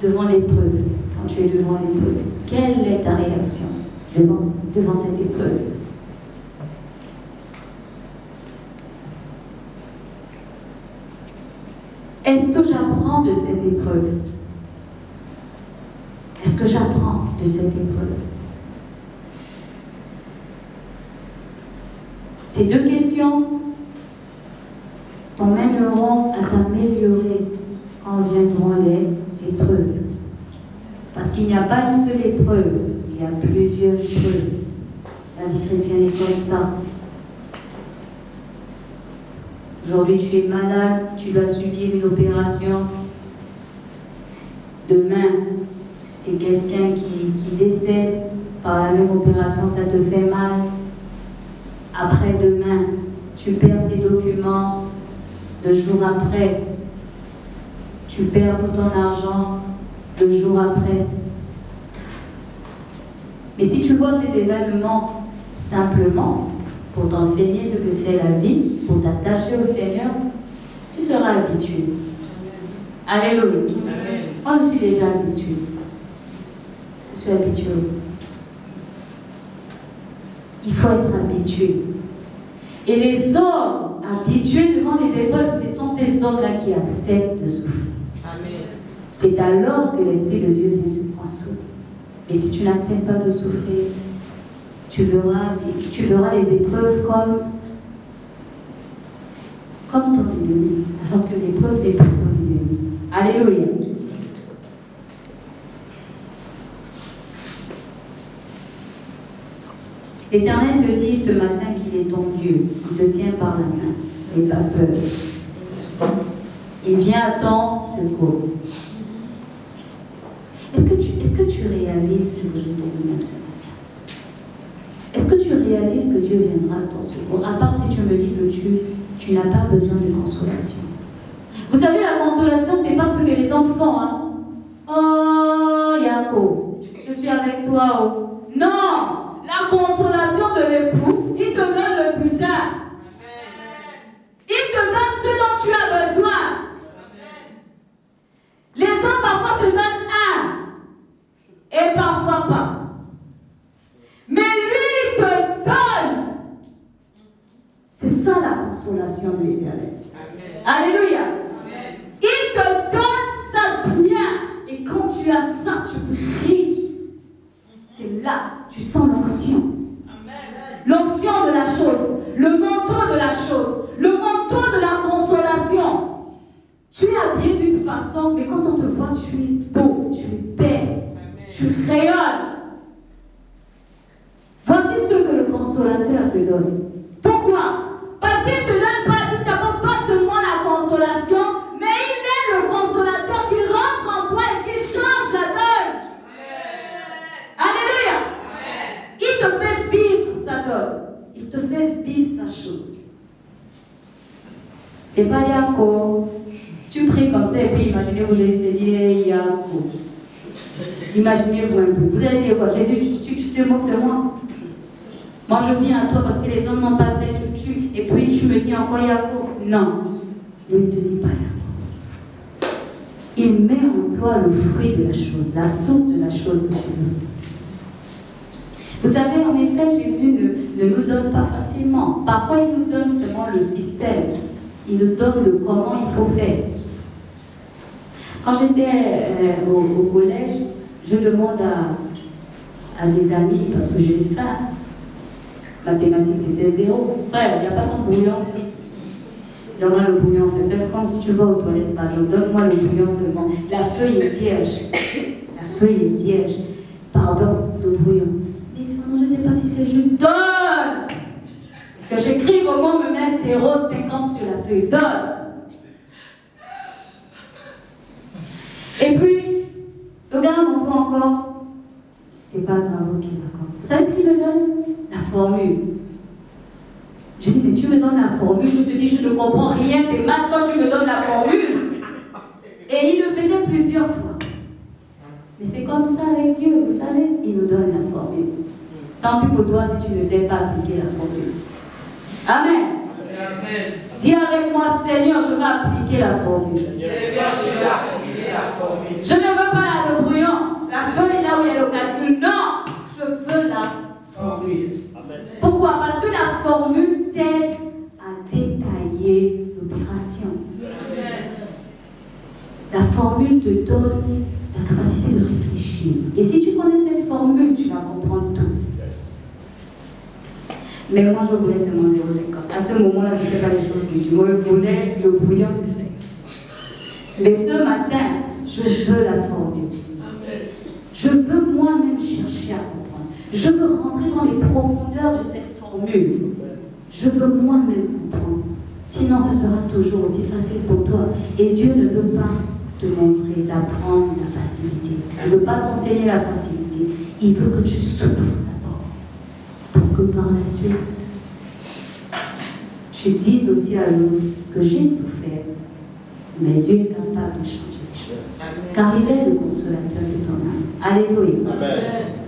devant l'épreuve, quand tu es devant l'épreuve, quelle est ta réaction devant cette épreuve? Est-ce que j'apprends de cette épreuve? Est-ce que j'apprends de cette épreuve? Ces deux questions t'emmèneront à t'améliorer quand viendront les épreuves. Parce qu'il n'y a pas une seule épreuve, il y a plusieurs épreuves. La vie chrétienne est comme ça. Aujourd'hui, tu es malade, tu dois subir une opération. Demain, c'est quelqu'un qui décède par la même opération, ça te fait mal. Après-demain, tu perds tes documents. 2 jours après, tu perds tout ton argent. 2 jours après. Mais si tu vois ces événements simplement pour t'enseigner ce que c'est la vie, pour t'attacher au Seigneur, tu seras habitué. Alléluia. Moi, je suis déjà habitué. Je suis habitué. Il faut être habitué. Et les hommes habitués devant des épreuves, ce sont ces hommes-là qui acceptent de souffrir. C'est alors que l'Esprit de Dieu vient te consoler. Mais si tu n'acceptes pas de souffrir, tu verras les épreuves comme ton ennemi, alors que l'épreuve n'est pas ton ennemi. Alléluia. L'Éternel te dit ce matin qu'il est ton Dieu. Il te tient par la main. N'aie pas peur. Il vient à ton secours. Est-ce que tu réalises ce que je te dis même ce matin? Est-ce que tu réalises que Dieu viendra à ton secours? À part si tu me dis que tu n'as pas besoin de consolation. Vous savez, la consolation, c'est pas ce que les hommes font. Hein? Oh, Yako, je suis avec toi. Oh. Non! La consolation de l'époux, il te donne le plus tard. Il te donne ce dont tu as besoin. Les hommes parfois te donnent et parfois pas. Mais lui te donne. C'est ça la consolation de l'Éternel. Alléluia. Amen. Il te donne ça bien. Et quand tu as ça, tu brilles. C'est là, tu sens l'onction. L'onction de la chose, le manteau de la chose, le manteau de la consolation. Tu es habillé d'une façon, mais quand on te voit, tu es beau, tu es belle. Tu rayonnes. Voici ce que le consolateur te donne. Pourquoi? Parce qu'il ne te donne pas, il ne t'apporte pas seulement la consolation, mais il est le consolateur qui rentre en toi et qui change la donne. Alléluia. Il te fait vivre sa donne. Il te fait vivre sa chose. C'est pas Yako. Tu pries comme ça et puis imaginez-vous, je te dis Yako. Imaginez-vous un peu. Vous allez dire quoi? Jésus, tu te moques de moi? Moi, je viens à toi parce que les hommes n'ont pas fait, tu tues. Et puis, tu me dis encore Yako. Non. Il ne te dit pas Yako. Il met en toi le fruit de la chose, la source de la chose que tu veux. Vous savez, en effet, Jésus ne nous donne pas facilement. Parfois, il nous donne seulement le système. Il nous donne le comment il faut faire. Quand j'étais au collège, je demande à des amis, parce que j'ai faim. Mathématiques, c'était 0. Frère, il n'y a pas ton bouillon. Donne-moi le bouillon. Fais comme si tu vas aux toilettes, pardon. Donne-moi le bouillon seulement. La feuille est vierge. La feuille est vierge. Pardon, le bouillon. Mais je ne sais pas si c'est juste. Donne! Que j'écrive au moins me met 0,50 sur la feuille. Donne! Et puis, le gars m'envoie encore. C'est pas grave, ok, d'accord. Vous savez ce qu'il me donne? La formule. Je dis, mais tu me donnes la formule, je te dis, je ne comprends rien des maths, toi tu me donnes la formule. Et il le faisait plusieurs fois. Mais c'est comme ça avec Dieu, vous savez, il nous donne la formule. Tant pis pour toi si tu ne sais pas appliquer la formule. Amen. Amen. Dis avec moi, Seigneur, je vais appliquer la formule. Seigneur, je vais appliquer la formule. Je ne veux pas la formule t'aide à détailler l'opération. La formule te donne la capacité de réfléchir. Et si tu connais cette formule, tu vas comprendre tout. Mais moi, je voulais seulement 0,50. À ce moment-là, je ne fais pas les choses que Dieu. Moi, je voulais le bouillon de frais. Mais ce matin, je veux la formule. Je veux moi-même chercher à comprendre. Je veux rentrer dans les profondeurs de cette formule. Je veux moi-même comprendre. Sinon, ce sera toujours aussi facile pour toi. Et Dieu ne veut pas te montrer, d'apprendre la facilité. Il ne veut pas t'enseigner la facilité. Il veut que tu souffres d'abord. Pour que par la suite, tu dises aussi à l'autre que j'ai souffert. Mais Dieu est capable de changer les choses. Car il est le consolateur de ton âme. Alléluia. Amen.